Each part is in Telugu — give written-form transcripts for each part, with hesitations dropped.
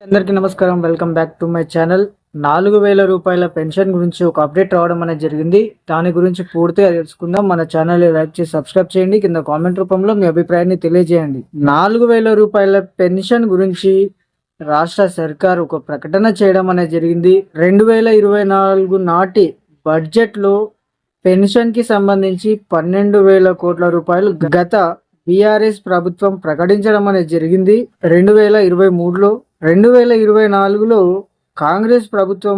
అందరికీ నమస్కారం. Welcome back to my channel. 4000 రూపాయల పెన్షన్ గురించి ఒక అప్డేట్ రావడం అనేది జరిగింది. దాని గురించి పూర్తిగా తెలుసుకుందాం. మన ఛానల్ లైక్ చేసి సబ్స్క్రైబ్ చేయండి. కింద కామెంట్ రూపంలో మీ అభిప్రాయాన్ని తెలియజేయండి. 4000 రూపాయల పెన్షన్ గురించి రాష్ట్ర సర్కార్ ఒక ప్రకటన చేయడం అనేది జరిగింది. 2024 నాటి బడ్జెట్లో పెన్షన్కి సంబంధించి 12,000 కోట్ల రూపాయలు గత బీఆర్ఎస్ ప్రభుత్వం ప్రకటించడం అనేది జరిగింది 2023లో. 2024లో కాంగ్రెస్ ప్రభుత్వం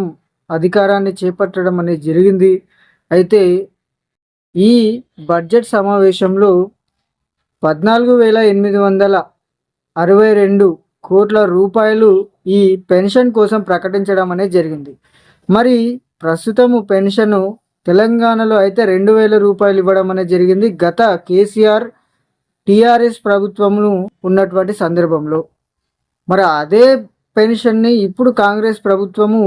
అధికారాన్ని చేపట్టడం అనేది జరిగింది. అయితే ఈ బడ్జెట్ సమావేశంలో 14,862 కోట్ల రూపాయలు ఈ పెన్షన్ కోసం ప్రకటించడం అనేది జరిగింది. మరి ప్రస్తుతము పెన్షను తెలంగాణలో అయితే 2,000 రూపాయలు ఇవ్వడం అనేది జరిగింది గత కేసీఆర్ టీఆర్ఎస్ ప్రభుత్వము ఉన్నటువంటి సందర్భంలో. మరి అదే పెన్షన్ని ఇప్పుడు కాంగ్రెస్ ప్రభుత్వము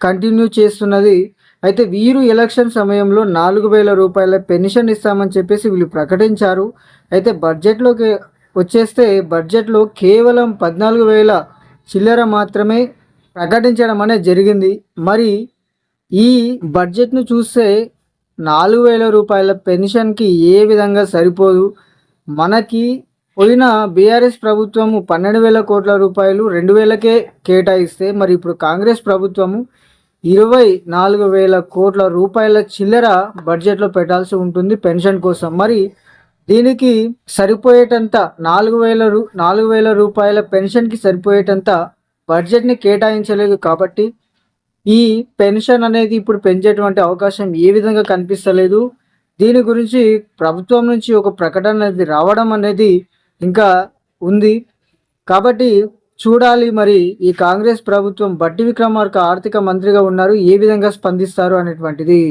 కంటిన్యూ చేస్తున్నది. అయితే వీరు ఎలక్షన్ సమయంలో 4,000 రూపాయల పెన్షన్ ఇస్తామని చెప్పేసి వీళ్ళు ప్రకటించారు. అయితే బడ్జెట్లోకి వచ్చేస్తే బడ్జెట్లో కేవలం 14,000 చిల్లర మాత్రమే ప్రకటించడం అనేది జరిగింది. మరి ఈ బడ్జెట్ను చూస్తే 4,000 రూపాయల పెన్షన్కి ఏ విధంగా సరిపోదు. మనకి పోయిన బీఆర్ఎస్ ప్రభుత్వము 12,000 కోట్ల రూపాయలు 2,000కే కేటాయిస్తే మరి ఇప్పుడు కాంగ్రెస్ ప్రభుత్వము 24,000 కోట్ల రూపాయల చిల్లర బడ్జెట్లో పెట్టాల్సి ఉంటుంది పెన్షన్ కోసం. మరి దీనికి సరిపోయేటంత 4,000 రూపాయల పెన్షన్కి సరిపోయేటంత బడ్జెట్ని కేటాయించలేదు. కాబట్టి ఈ పెన్షన్ అనేది ఇప్పుడు పెంచేటువంటి అవకాశం ఏ విధంగా కనిపిస్తలేదు. దీని గురించి ప్రభుత్వం నుంచి ఒక ప్రకటన అనేది రావడం అనేది ఇంకా ఉంది. కాబట్టి చూడాలి మరి ఈ కాంగ్రెస్ ప్రభుత్వం బట్టి విక్రమార్క ఆర్థిక మంత్రిగా ఉన్నారు, ఏ విధంగా స్పందిస్తారు అనేటువంటిది.